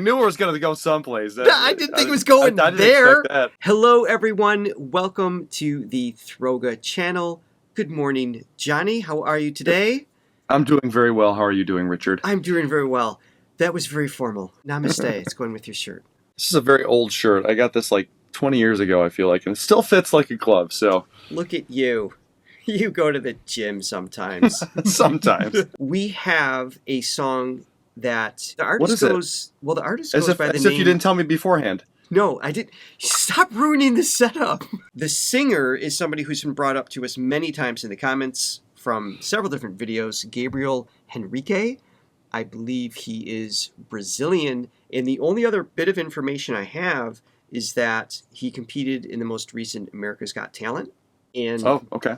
We knew it was going to go someplace. I didn't think it was going I didn't there. expect that. Hello, everyone. Welcome to the Throga channel. Good morning, Johnny. How are you today? I'm doing very well. How are you doing, Richard? I'm doing very well. That was very formal. Namaste. It's going with your shirt. This is a very old shirt. I got this like 20 years ago, I feel like, and it still fits like a glove, so. Look at you. You go to the gym sometimes. Sometimes. We have a song that the artist goes... Well, the artist goes by the name... As if you didn't tell me beforehand. No, I didn't. Stop ruining the setup. The singer is somebody who's been brought up to us many times in the comments from several different videos. Gabriel Henrique. I believe he is Brazilian. And the only other bit of information I have is that he competed in the most recent America's Got Talent and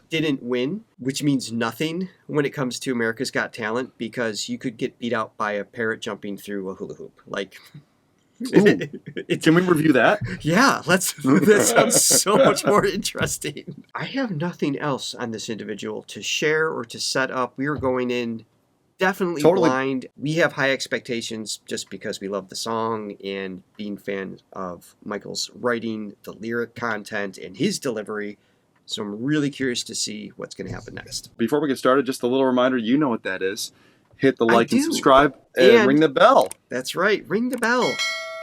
didn't win, which means nothing when it comes to America's Got Talent because you could get beat out by a parrot jumping through a hula hoop. Like... Can we review that? Yeah, that sounds so much more interesting. I have nothing else on this individual to share or to set up. We are going in definitely blind. We have high expectations just because we love the song and being fans of Michael's writing, the lyric content, and his delivery. So I'm really curious to see what's going to happen next. Before we get started, just a little reminder, you know what that is. Hit the like and subscribe and ring the bell. That's right, ring the bell.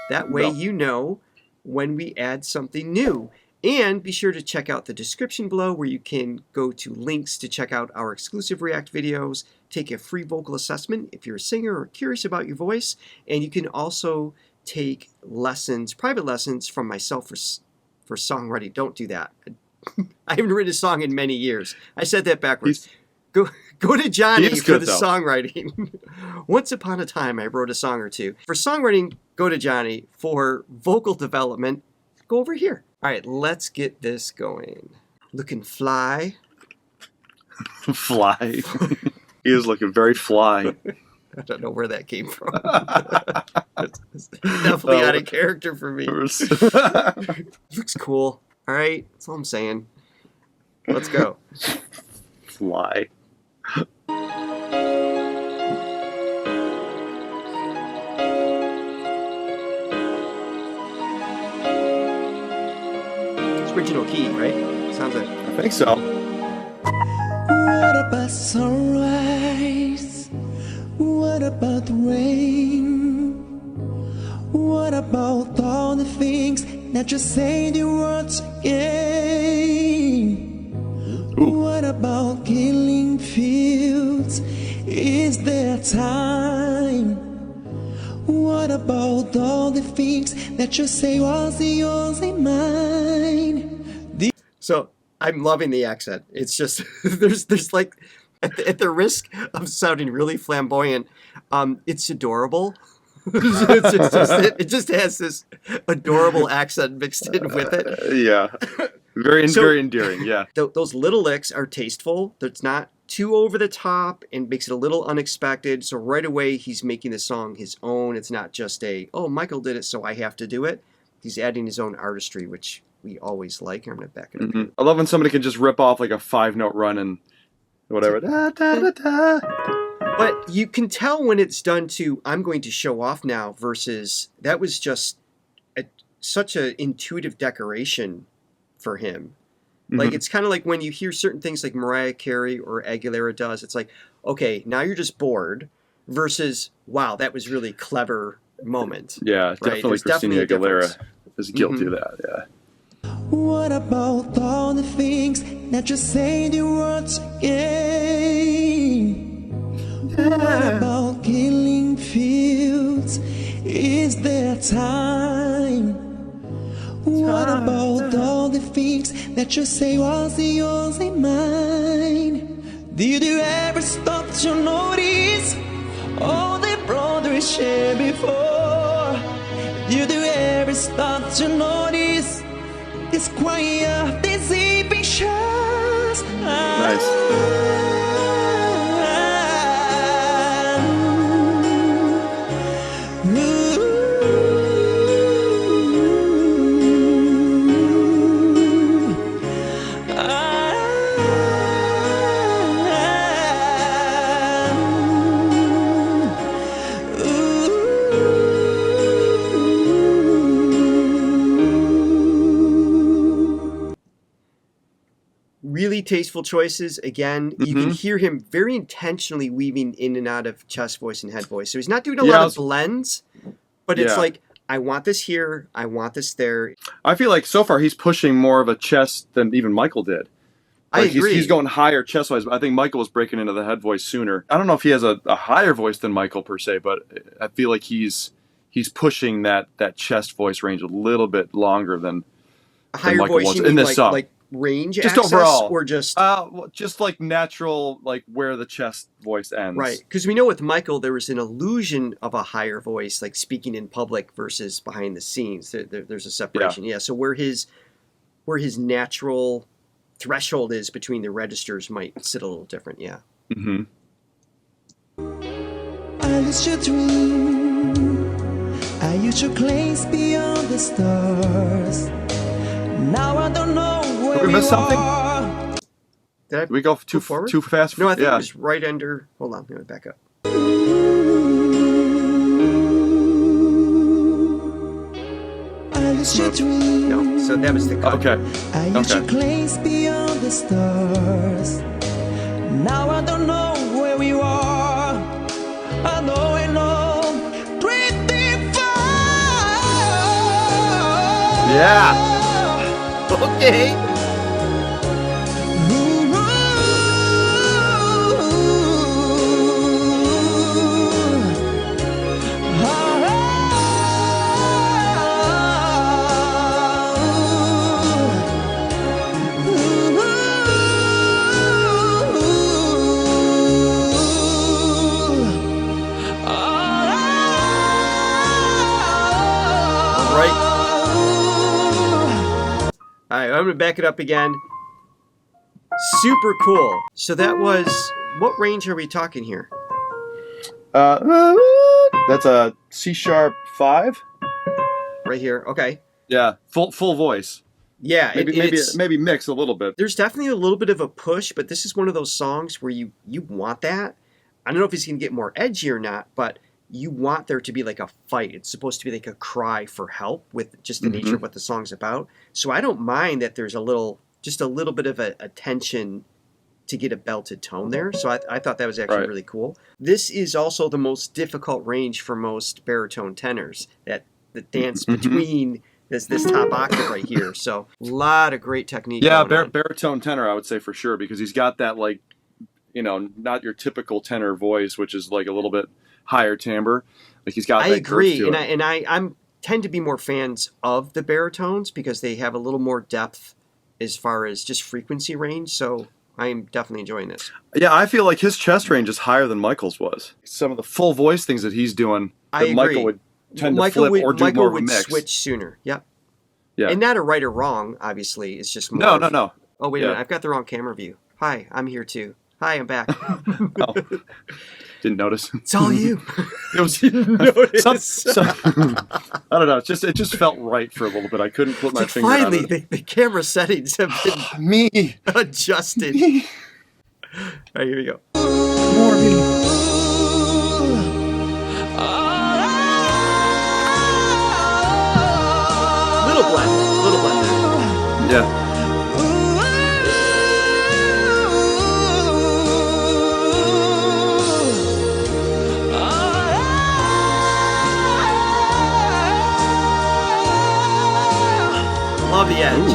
That way you know when we add something new. And be sure to check out the description below where you can go to links to check out our exclusive React videos, take a free vocal assessment if you're a singer or curious about your voice, and you can also take lessons, private lessons from myself for songwriting. Don't do that. I haven't written a song in many years. I said that backwards. Go to Johnny for the songwriting. Once upon a time, I wrote a song or two. For songwriting, go to Johnny. For vocal development, go over here. All right, let's get this going. Looking fly. Fly. He is looking very fly. I don't know where that came from. It's definitely out of character for me. Looks cool. All right, that's all I'm saying. Let's go. Fly. It's original key, right? Sounds like. I think so. What about sunrise? What about the rain? What about all the things that you say the words again? What about killing fields? Is there time? What about all the things that you say was yours and mine? So I'm loving the accent. It's just there's like at the risk of sounding really flamboyant, it's adorable. It just has this adorable accent mixed in with it. Yeah. Very endearing, yeah. Those little licks are tasteful. It's not too over the top and makes it a little unexpected. So right away, he's making the song his own. It's not just oh, Michael did it, so I have to do it. He's adding his own artistry, which we always like. I'm going to back it up. I love when somebody can just rip off like a 5-note run and whatever. Da, da, da, da. But you can tell when it's done to, I'm going to show off now, versus that was just such an intuitive decoration for him. Like, it's kind of like when you hear certain things like Mariah Carey or Aguilera does, it's like, okay, now you're just bored, versus, wow, that was really clever moment. Yeah, right? definitely Christina Aguilera is guilty of that, yeah. What about all the things that you say the words again? What about killing fields? Is there time? What about all the things that you say was yours and mine? Did you ever stop to notice all the brothers shared before? Did you ever stop to notice this quiet, this evening shows? Nice. tasteful choices. Again, you can hear him very intentionally weaving in and out of chest voice and head voice. So he's not doing a lot of blends, but it's like, I want this here, I want this there. I feel like so far he's pushing more of a chest than even Michael did. I agree. He's going higher chest-wise, but I think Michael was breaking into the head voice sooner. I don't know if he has a higher voice than Michael per se, but I feel like he's pushing that chest voice range a little bit longer than a higher Michael voice was in this song. Like range just access, overall, or just just like natural, like where the chest voice ends. Right, because we know with Michael there was an illusion of a higher voice, like speaking in public versus behind the scenes. There's a separation. Yeah. So where his natural threshold is between the registers might sit a little different. Yeah. Mm-hmm. I used to dream, I used to place beyond the stars. Now I don't know where Did we miss something? Did we go too fast? No, I think it was right under. Hold on, let me back up. No, so that was the cut. Okay. I used to place beyond the stars. Now I don't know where we are. I know, drifting far. Yeah. Okay. All right, I'm going to back it up again. Super cool. So that was, what range are we talking here? That's a C#5. Right here. Okay. Yeah, full voice. Yeah, maybe mix a little bit. There's definitely a little bit of a push, but this is one of those songs where you want that. I don't know if it's going to get more edgy or not, but you want there to be like a fight. It's supposed to be like a cry for help with just the nature of what the song's about. So I don't mind that there's just a little bit of a tension to get a belted tone there. So I thought that was actually really cool. This is also the most difficult range for most baritone tenors, that the dance between this top octave right here. So a lot of great technique. Yeah, baritone tenor, I would say for sure, because he's got that, like, not your typical tenor voice, which is like a little bit higher timbre. Like he's got. I agree, and I tend to be more fans of the baritones because they have a little more depth as far as just frequency range. So I'm definitely enjoying this. Yeah, I feel like his chest range is higher than Michael's was. Some of the full voice things that he's doing, Michael would tend to flip or do more of a mix. Switch sooner. Yep. Yeah. And not a right or wrong, obviously. It's just more. No. Oh wait a minute, I've got the wrong camera view. Hi, I'm here too. Hi, I'm back. Oh, didn't notice. It's all you. It was. I don't know. It just felt right for a little bit. I couldn't put my finger on it. Finally, the camera settings have been me adjusted. Me. All right, here we go. More me. Little blend there. Yeah. Love the edge.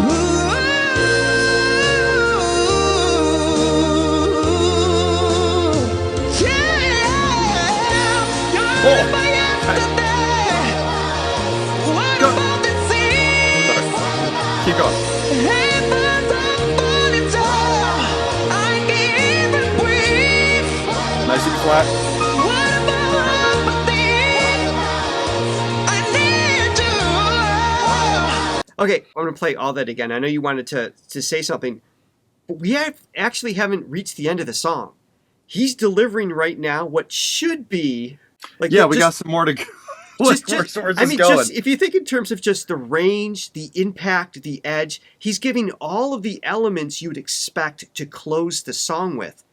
Keep going. Nice and flat. Okay, I'm going to play all that again. I know you wanted to say something, but we actually haven't reached the end of the song. He's delivering right now what should be like. Yeah, we got some more to go. Just if you think in terms of just the range, the impact, the edge, he's giving all of the elements you'd expect to close the song with.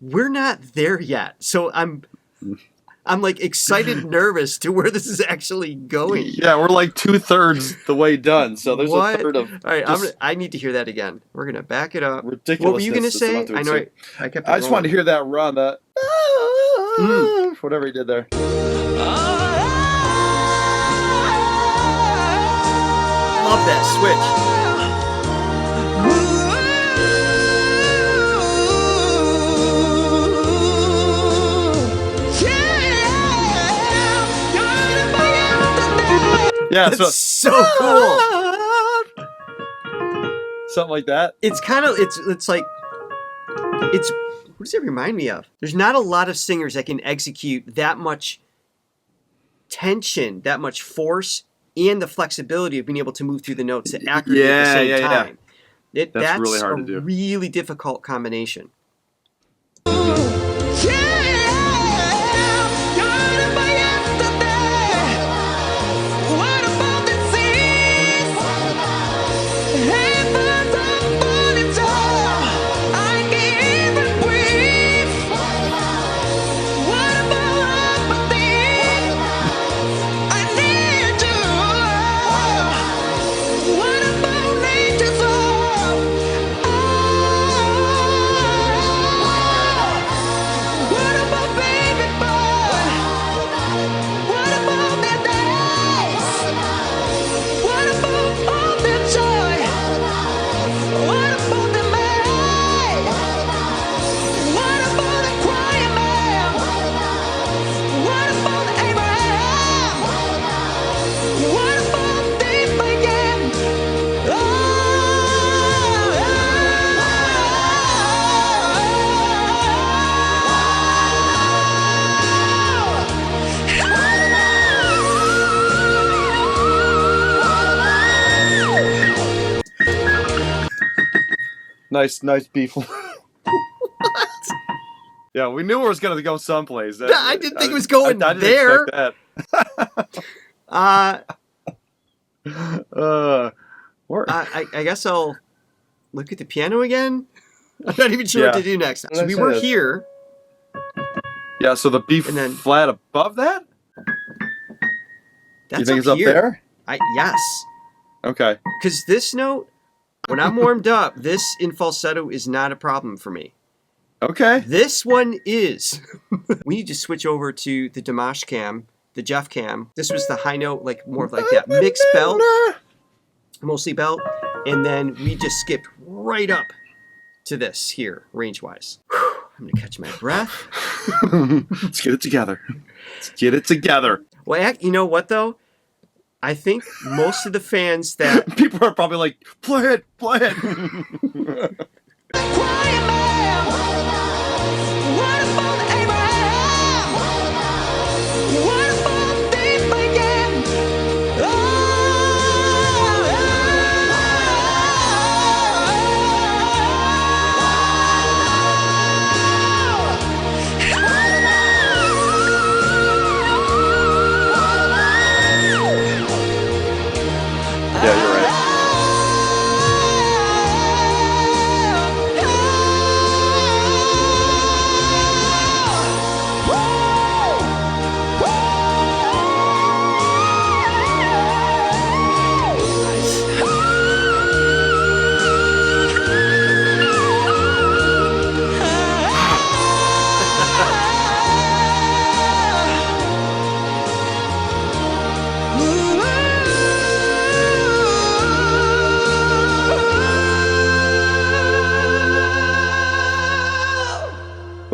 We're not there yet, so I'm like excited, nervous to where this is actually going. Yeah, we're like 2/3 the way done. So there's What? a third of. All right, I need to hear that again. We're gonna back it up. Ridiculous. What were you gonna say? I know. I kept. I just wanted to hear that run. That whatever he did there. Love that switch. Yeah, That's so cool. Something like that. It's kind of it's like it's what does it remind me of? There's not a lot of singers that can execute that much tension, that much force, and the flexibility of being able to move through the notes accurately at the same time. That's really hard to do. A really difficult combination. Nice beef. What? Yeah, we knew it was going to go someplace. I didn't think it was going I didn't there. expect I that. guess I'll look at the piano again. I'm not even sure what to do next. So we were here. Yeah, so the B And then- flat above that? That's You think it's up up here. there? Yes. Okay. Because this note, when I'm warmed up, this in falsetto is not a problem for me. Okay. This one is. We need to switch over to the Dimash cam, the Jeff cam. This was the high note, like more of like that mixed belt, mostly belt. And then we just skipped right up to this here, range-wise. I'm going to catch my breath. Let's get it together. Let's get it together. Well, you know what, though? I think most of the fans that... People are probably like, play it. Yeah, you're right.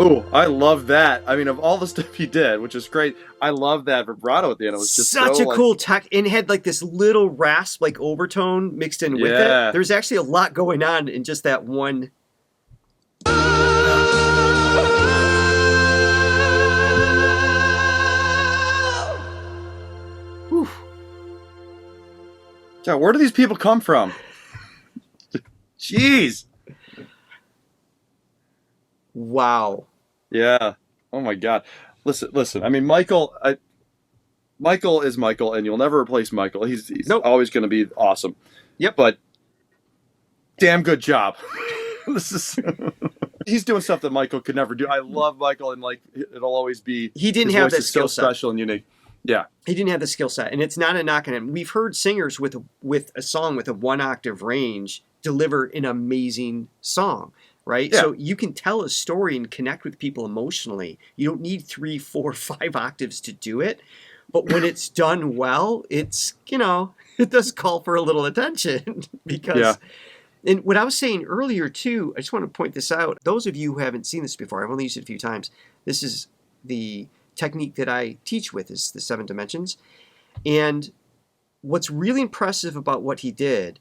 Oh, I love that. I mean, of all the stuff he did, which is great, I love that vibrato at the end. It was just such so, a cool tech, and it had like this little rasp, like overtone mixed in with Yeah. it. There's actually a lot going on in just that one. Whew. Yeah, where do these people come from? Jeez. Wow. Yeah. Oh my God. Listen. I mean, Michael is Michael, and you'll never replace Michael. He's Nope. always going to be awesome. Yep. But damn good job. This is he's doing stuff that Michael could never do. I love Michael, and like it'll always be. He didn't his have voice that is so skill set. special and unique. Yeah, He didn't have the skill set, and it's not a knock on him. We've heard singers with a song with a 1-octave range deliver an amazing song, right? Yeah. So you can tell a story and connect with people emotionally. You don't need 3, 4, 5 octaves to do it, but when it's done well, it's, it does call for a little attention because. Yeah. And what I was saying earlier too, I just want to point this out. Those of you who haven't seen this before, I've only used it a few times. This is the technique that I teach with, is the 7 dimensions. And what's really impressive about what he did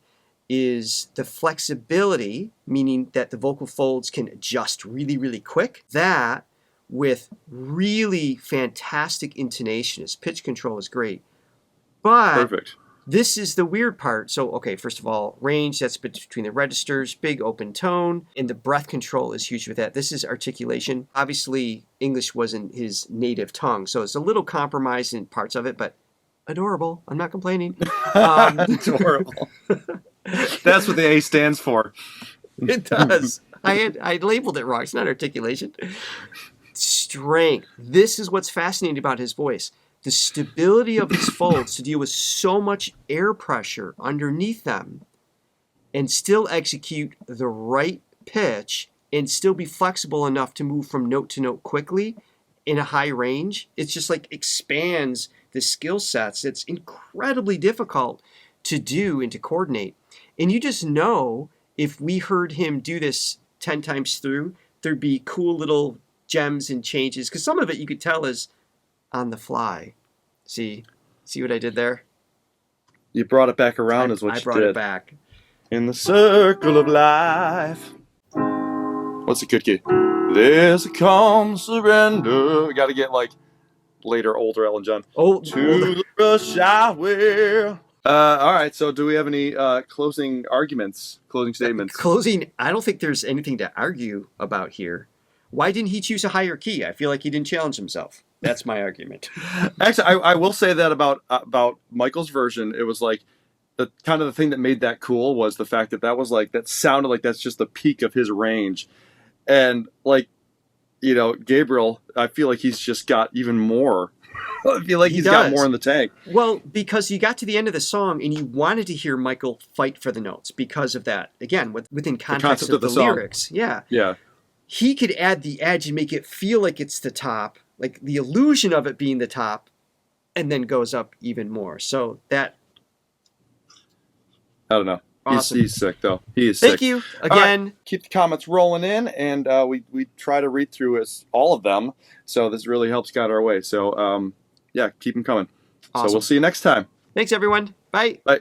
is the flexibility, meaning that the vocal folds can adjust really, really quick. That with really fantastic intonation. His pitch control is great. But perfect. this is the weird part. So, okay, first of all, range, that's between the registers, big open tone, and the breath control is huge with that. This is articulation. Obviously, English wasn't his native tongue, so it's a little compromised in parts of it, but adorable. I'm not complaining. Adorable. That's what the A stands for. It does. I labeled it wrong. It's not articulation. Strength. This is what's fascinating about his voice. The stability of his folds to deal with so much air pressure underneath them and still execute the right pitch and still be flexible enough to move from note to note quickly in a high range. It's just like expands the skill sets. It's incredibly difficult to do and to coordinate. And you just know if we heard him do this 10 times through, there'd be cool little gems and changes. Because some of it you could tell is on the fly. See what I did there? You brought it back around, is what you did. I brought it back. In the circle of life. What's the good key? There's a calm surrender. We got to get like later, older Ellen John. Oh, To the rush I will. All right. So, do we have any closing arguments, closing statements? Closing. I don't think there's anything to argue about here. Why didn't he choose a higher key? I feel like he didn't challenge himself. That's my argument. Actually, I will say that about Michael's version. It was like the kind of the thing that made that cool was the fact that was like, that sounded like that's just the peak of his range. And like, Gabriel, I feel like he's just got even more. I feel like he's got more in the tank. Well, because you got to the end of the song and you wanted to hear Michael fight for the notes because of that. Again, within context of the lyrics. Yeah. Yeah. He could add the edge and make it feel like it's the top, like the illusion of it being the top, and then goes up even more. So that... I don't know. Awesome. He's sick, though. He is sick. Thank you again. Right. Keep the comments rolling in, and we try to read through all of them. So this really helps guide our way. So, yeah, keep them coming. Awesome. So we'll see you next time. Thanks, everyone. Bye. Bye.